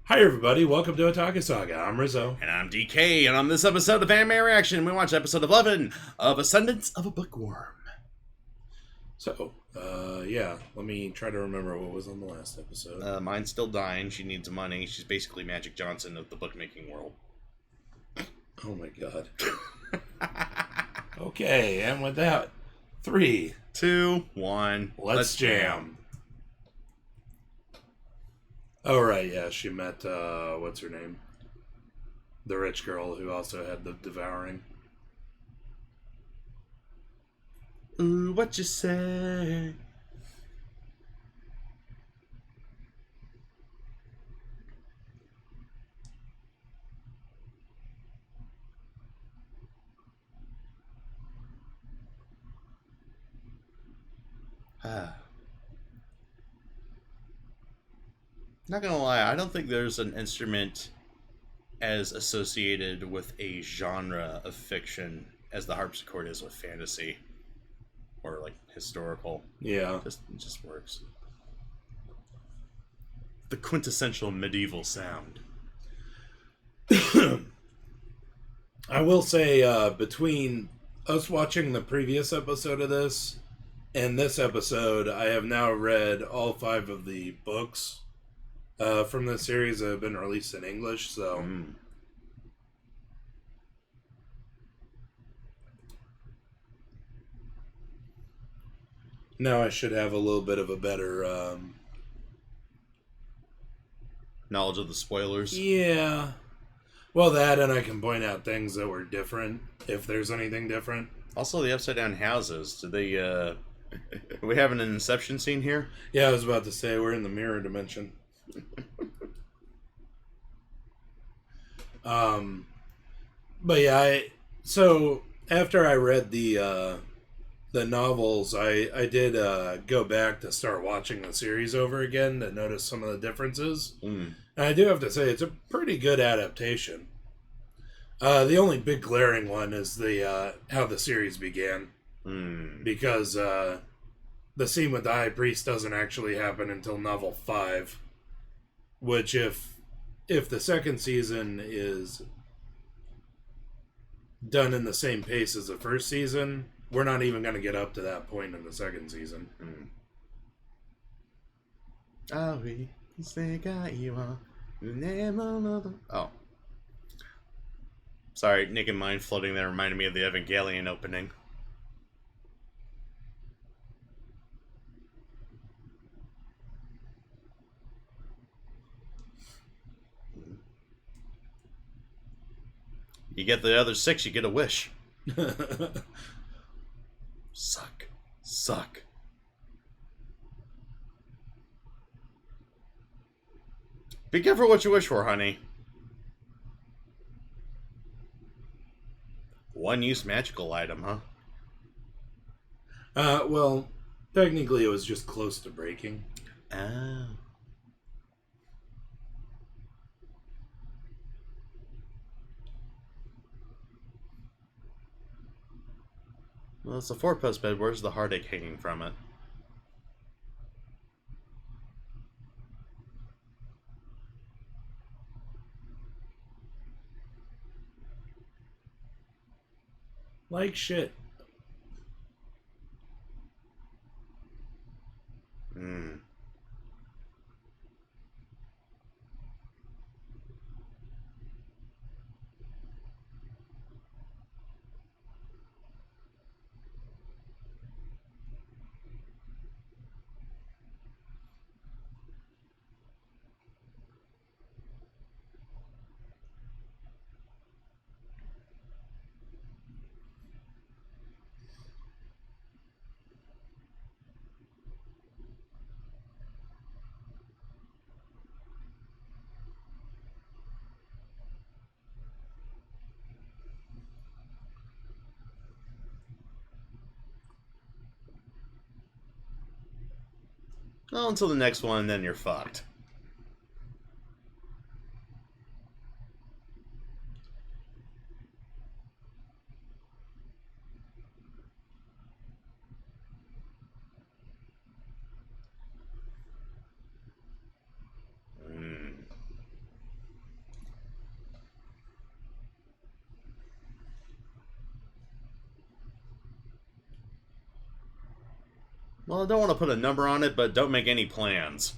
Hi everybody, welcome to Otaku Saga. I'm Rizzo. And I'm DK, and on this episode of Anime Reaction, we watch episode 11 of Ascendance of a Bookworm. So, let me try to remember what was on the last episode. Mine's still dying. She needs money. She's basically Magic Johnson of the bookmaking world. Oh my god. Okay, and with that, 3, 2, 1, let's jam. Oh right, yeah, she met, what's her name? The rich girl who also had the devouring. Ooh, what you say? Not gonna lie, I don't think there's an instrument as associated with a genre of fiction as the harpsichord is with fantasy or like historical. Yeah. It just works. The quintessential medieval sound. I will say, between us watching the previous episode of this and this episode, I have now read all 5 of the books from the series that have been released in English, so... Now I should have a little bit of a better... knowledge of the spoilers. Yeah. Well, that, and I can point out things that were different, if there's anything different. Also, the upside down houses. Did they, are we having an Inception scene here? Yeah, I was about to say, we're in the mirror dimension. But yeah, so after I read the novels, I did go back to start watching the series over again to notice some of the differences. And I do have to say, it's a pretty good adaptation. The only big glaring one is the how the series began. Because the scene with the High Priest doesn't actually happen until novel 5. Which, if the second season is done in the same pace as the first season, we're not even going to get up to that point in the second season. Oh. Sorry, Naked Mind floating there reminded me of the Evangelion opening. You get the other 6, you get a wish. Suck. Be careful what you wish for, honey. One-use magical item, huh? Well, technically it was just close to breaking. Oh. Well, it's a 4-post bed. Where's the heartache hanging from it? Like shit. Well, until the next one, then you're fucked. Well, I don't want to put a number on it, but don't make any plans.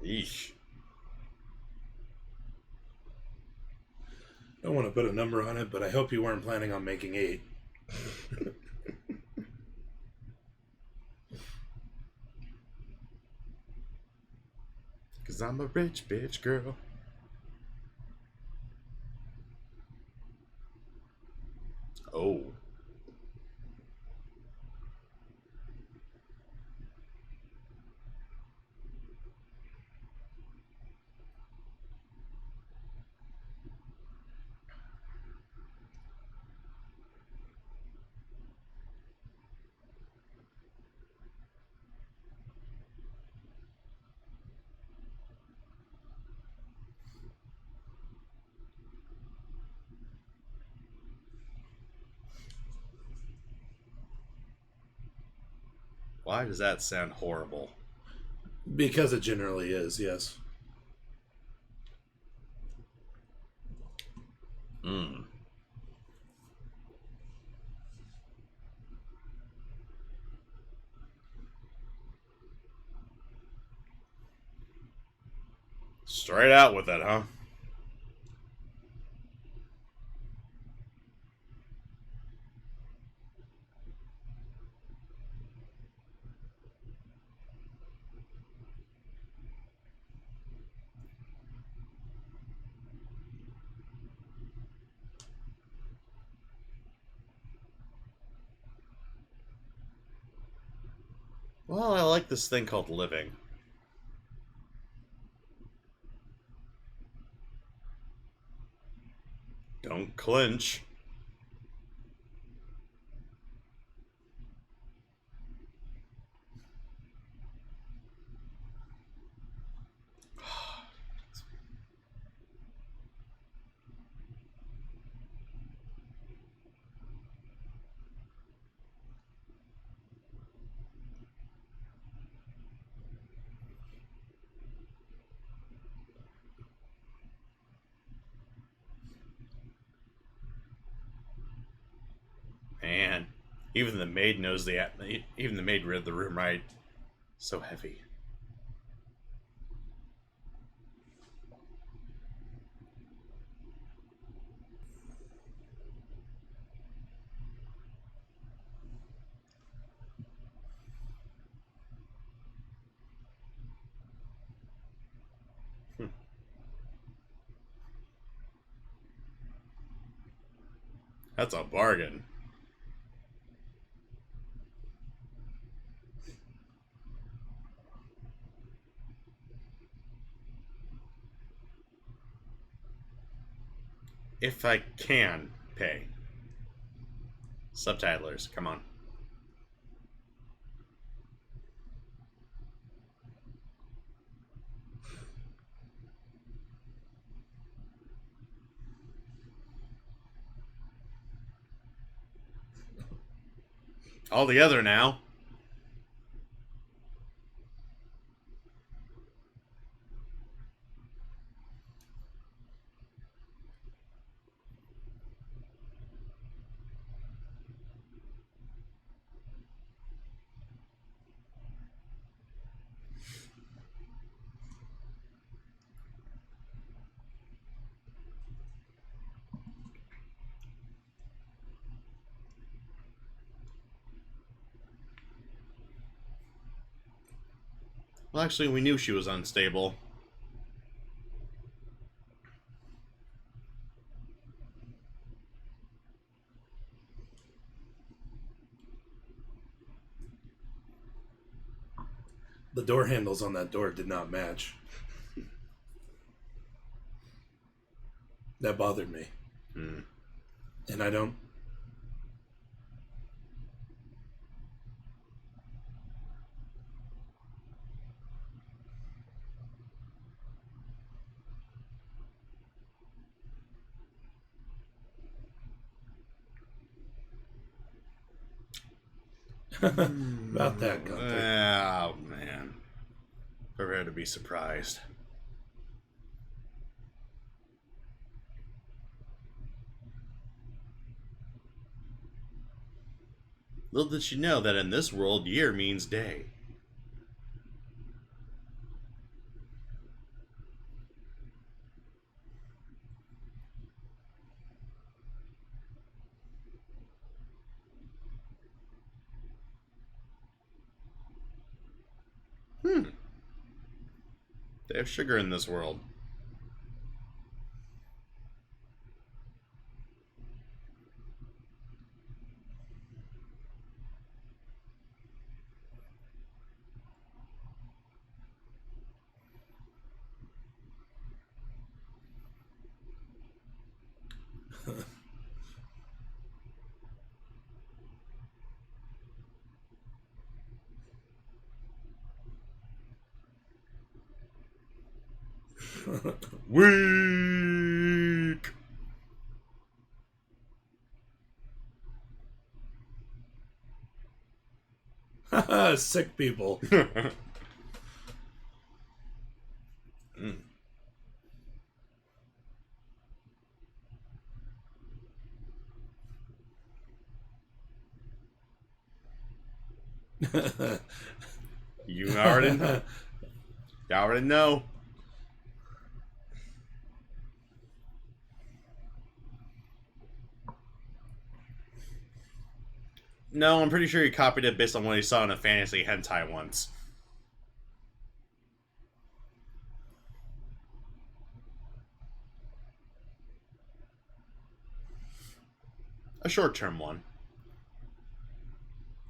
Eesh. Don't want to put a number on it, but I hope you weren't planning on making 8. Cause I'm a rich bitch girl. Oh. Why does that sound horrible? Because it generally is, yes. Mmm. Straight out with it, huh? Well, I like this thing called living. Don't clinch. Man, even the maid knows even the maid read the room right. So heavy. That's a bargain. If I can pay. Subtitlers, come on. All together now. Well, actually, we knew she was unstable. The door handles on that door did not match. That bothered me. Hmm. And I don't... About that, Gunther. Oh, man. Prepare to be surprised. Little did she know that in this world, year means day. Hmm. They have sugar in this world. Weak. Sick people. Mm. You already, you already know. No, I'm pretty sure he copied it based on what he saw in a fantasy hentai once. A short-term one.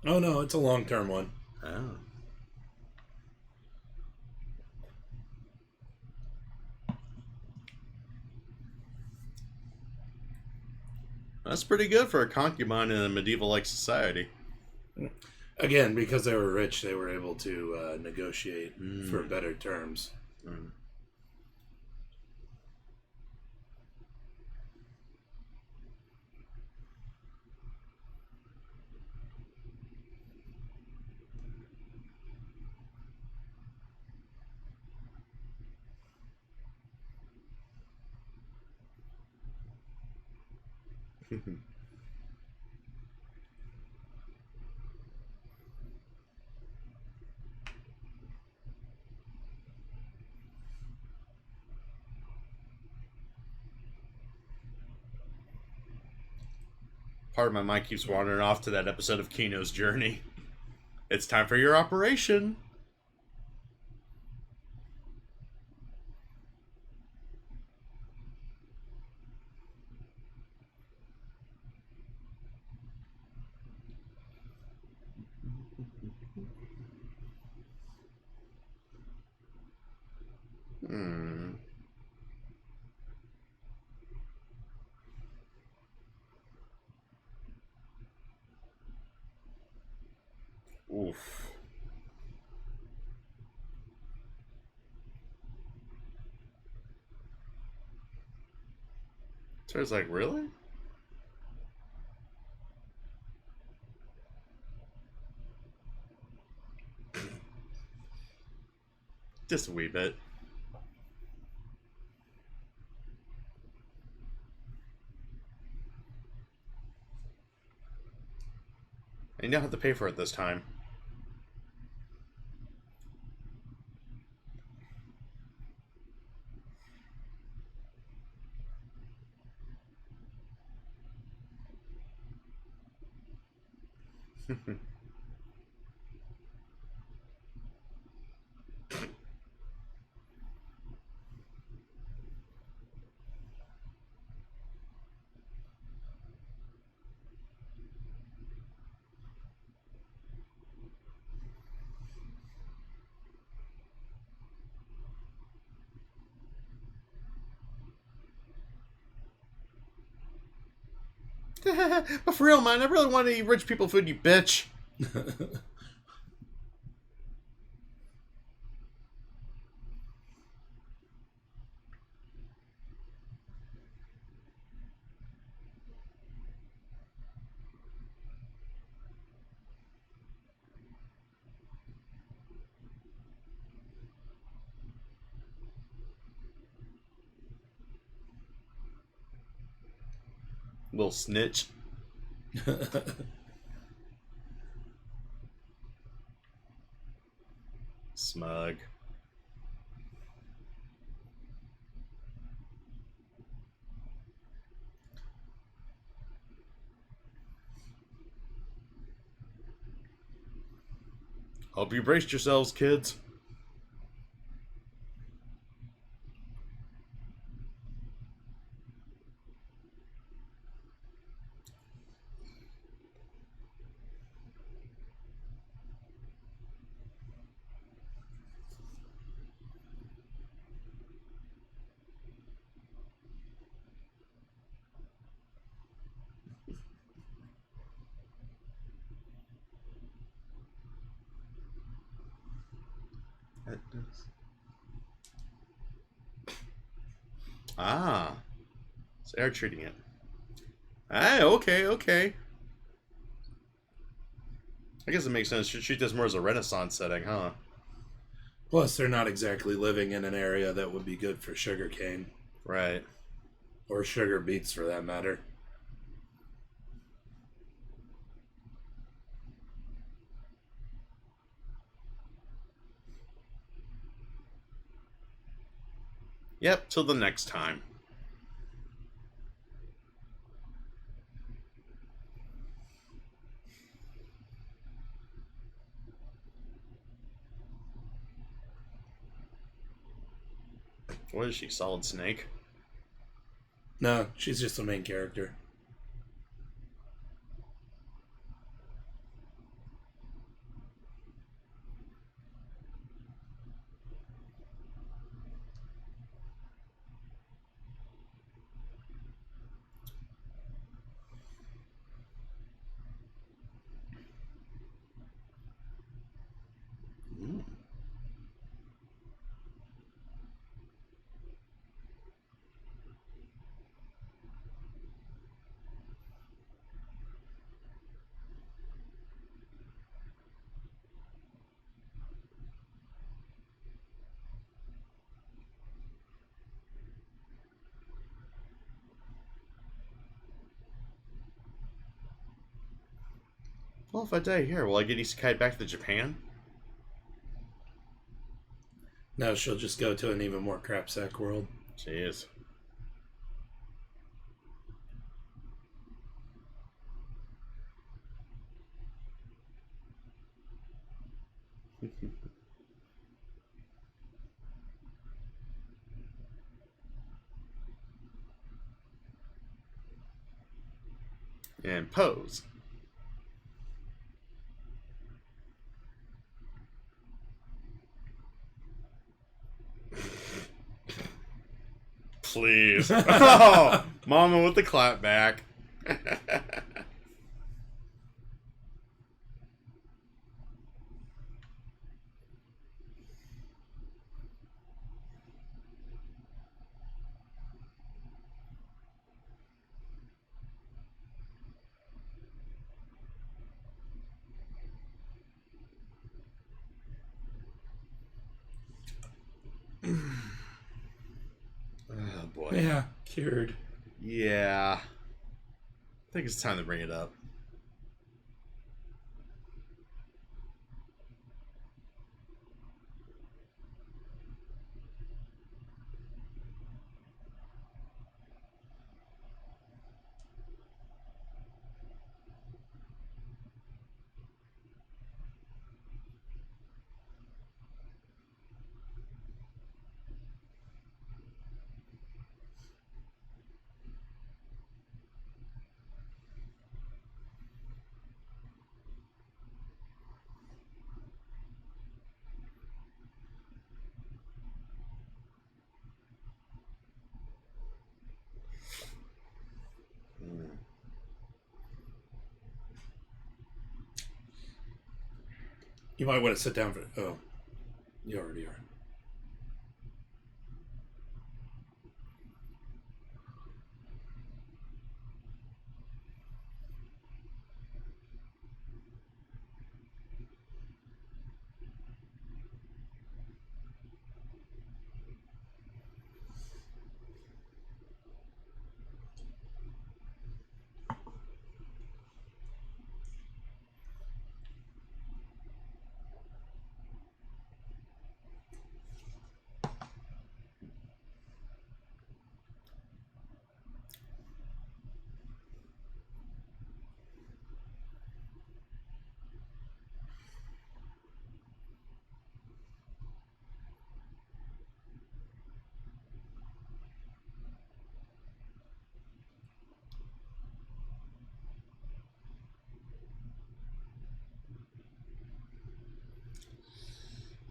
Oh no, it's a long-term one. Oh. That's pretty good for a concubine in a medieval-like society. Again, because they were rich, they were able to negotiate for Mm. better terms. Mm. Part of my mind keeps wandering off to that episode of Kino's Journey. It's time for your operation. Hmm. Oof. So it's like, really? Just a wee bit. And you don't have to pay for it this time. But for real, man, I really want to eat rich people food, you bitch. Little snitch. Smug. Hope you braced yourselves, kids. Ah, so they're treating it. Ah, okay, okay. I guess it makes sense. Should treat this more as a Renaissance setting, huh? Plus, they're not exactly living in an area that would be good for sugarcane. Right. Or sugar beets, for that matter. Yep, till the next time. What is she, Solid Snake? No, she's just the main character. Mm. Well, if I die here, will I get isekai back to Japan? No, she'll just go to an even more crapsack world. Jeez. And pose. Please. Oh, Mama with the clap back. Oh boy. Yeah, cured. Yeah. I think it's time to bring it up. Mm. You might want to sit down for. Oh, you already are.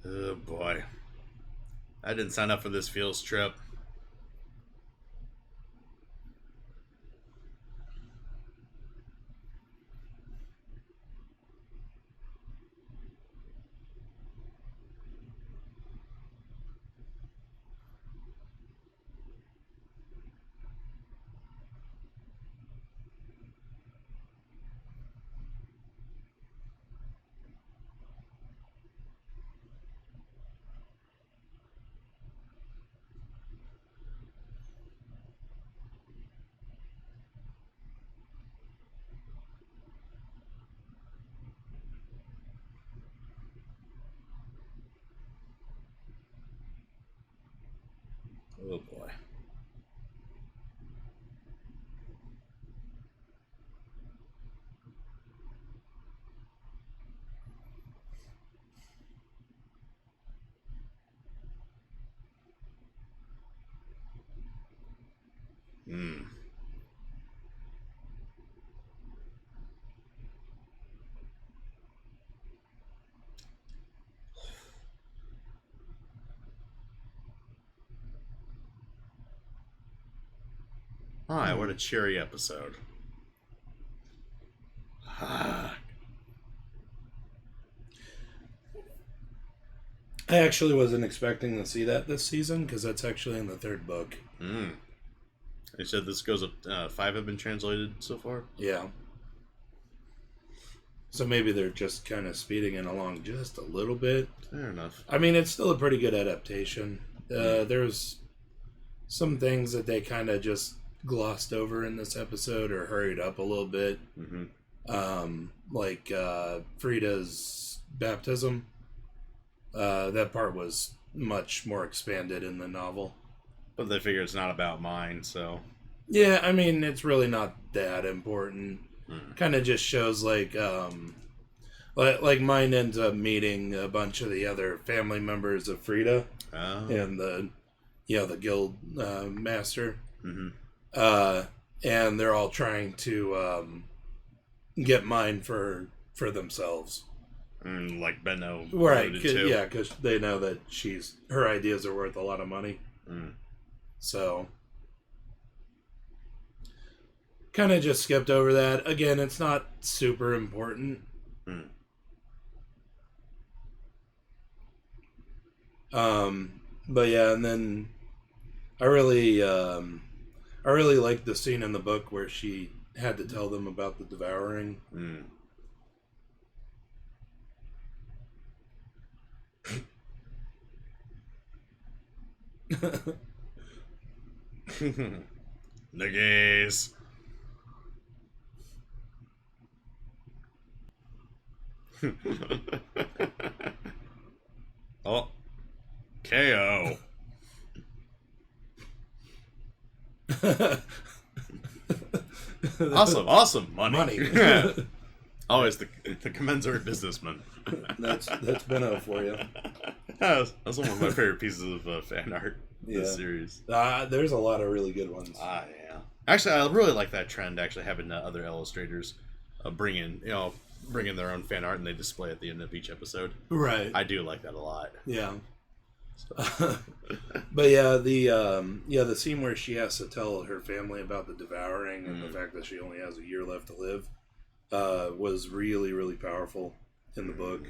Oh boy. I didn't sign up for this field trip. Oh boy. Hmm. Hi, what a cheery episode. I actually wasn't expecting to see that this season because that's actually in the third book. They said this goes up. 5 have been translated so far. Yeah. So maybe they're just kind of speeding it along just a little bit. Fair enough. I mean, it's still a pretty good adaptation. There's some things that they kind of just glossed over in this episode or hurried up a little bit. Like Frida's baptism. That part was much more expanded in the novel. But they figure it's not about mine, so... Yeah, I mean, it's really not that important. Kind of just shows, like mine ends up meeting a bunch of the other family members of Frida. And the guild master. And they're all trying to get mine for themselves. Like Benno. Right, yeah, because they know that her ideas are worth a lot of money. So, kind of just skipped over that. Again, it's not super important. But yeah, and then I really liked the scene in the book where she had to tell them about the devouring. The gays. Oh. KO. Awesome. Money. Always the commensurate businessman. That's Benno for you. That's one of my favorite pieces of fan art in this series. There's a lot of really good ones. Yeah. Actually, I really like that trend. Actually, having other illustrators bring in their own fan art and they display at the end of each episode. Right. I do like that a lot. Yeah. But yeah, the scene where she has to tell her family about the devouring and the fact that she only has a year left to live was really, really powerful in the book.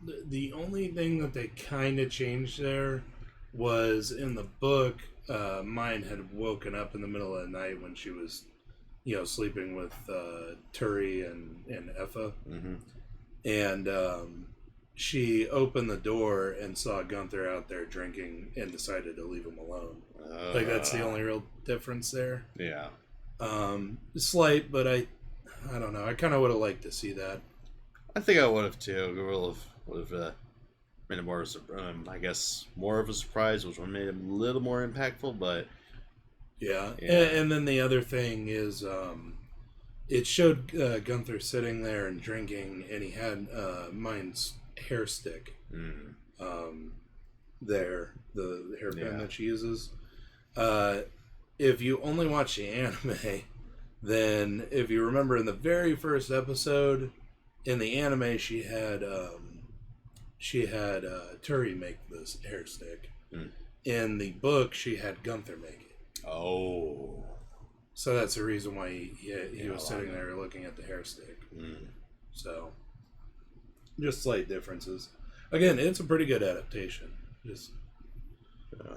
The only thing that they kind of changed there was in the book, Mine had woken up in the middle of the night when she was, sleeping with Turi and Effa. And she opened the door and saw Gunther out there drinking and decided to leave him alone. Like, that's the only real difference there. Yeah. Slight, but I don't know. I kind of would have liked to see that. I think I would have too. Would have made it more, I guess, more of a surprise, which would have made it a little more impactful, but... Yeah. And then the other thing is, it showed Gunther sitting there and drinking, and he had Mine's hair stick there, the hairband that she uses. If you only watch the anime, then if you remember in the very first episode, in the anime she had she had Turi make this hair stick. Mm. In the book, she had Gunther make it. Oh. So that's the reason why he was sitting there looking at the hair stick. Mm. So, just slight differences. Again, it's a pretty good adaptation. Just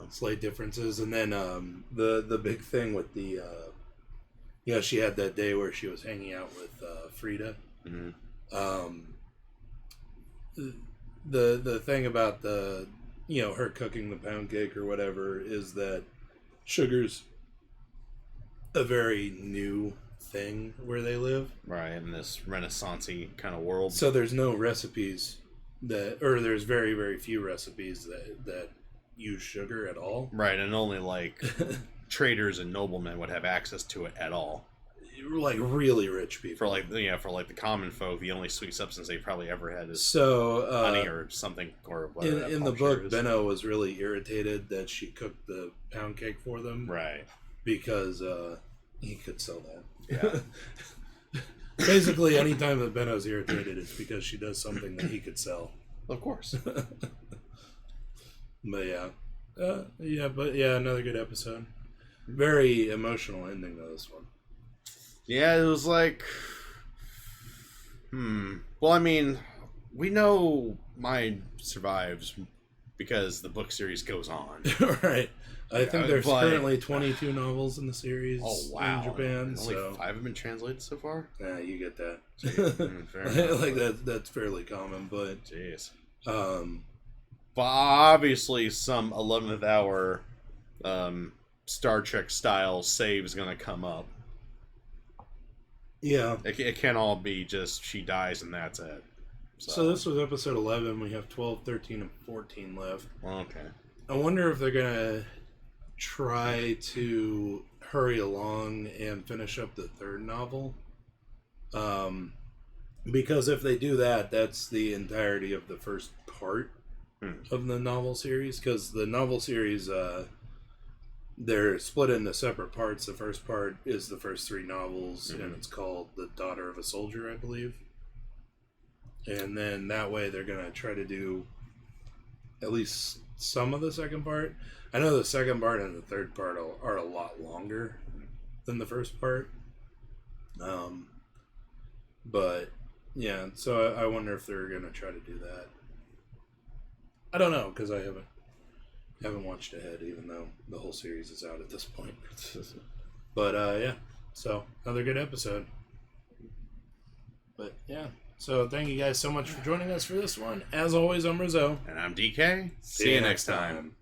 slight differences. And then the big thing with the... she had that day where she was hanging out with Frida. Mm-hmm. The thing about the... her cooking the pound cake or whatever is that sugar's a very new thing where they live. Right, in this Renaissance-y kind of world. So there's no recipes there's very, very few recipes that use sugar at all. Right, and only like traders and noblemen would have access to it at all. Like really rich people. For like the common folk, the only sweet substance they probably ever had is honey or something, or whatever. In the book, Benno was really irritated that she cooked the pound cake for them. Right. Because he could sell that. Yeah. Basically, anytime that Benno's irritated, it's because she does something that he could sell. Of course. But another good episode. Very emotional ending to this one. Yeah, it was like... Well, I mean, we know mine survives because the book series goes on. Right. I think there's currently 22 novels in the series in Japan. Only 5 have been translated so far? Yeah, you get that. Fair enough. Like that's fairly common, but... Jeez. But obviously some 11th hour Star Trek style save is going to come up. Yeah. It can't all be just she dies and that's it. So this was episode 11. We have 12, 13, and 14 left. Okay. I wonder if they're going to try to hurry along and finish up the third novel. Because if they do that, that's the entirety of the first part of the novel series. Because the novel series... they're split into separate parts. The first part is the first 3 novels, and it's called The Daughter of a Soldier, I believe. And then that way they're going to try to do at least some of the second part. I know the second part and the third part are a lot longer than the first part. But, yeah, so I wonder if they're going to try to do that. I don't know, because I haven't watched ahead, even though the whole series is out at this point. But yeah, so another good episode. But yeah, so thank you guys so much for joining us for this one. As always, I'm Rizzo. And I'm DK. See you next time.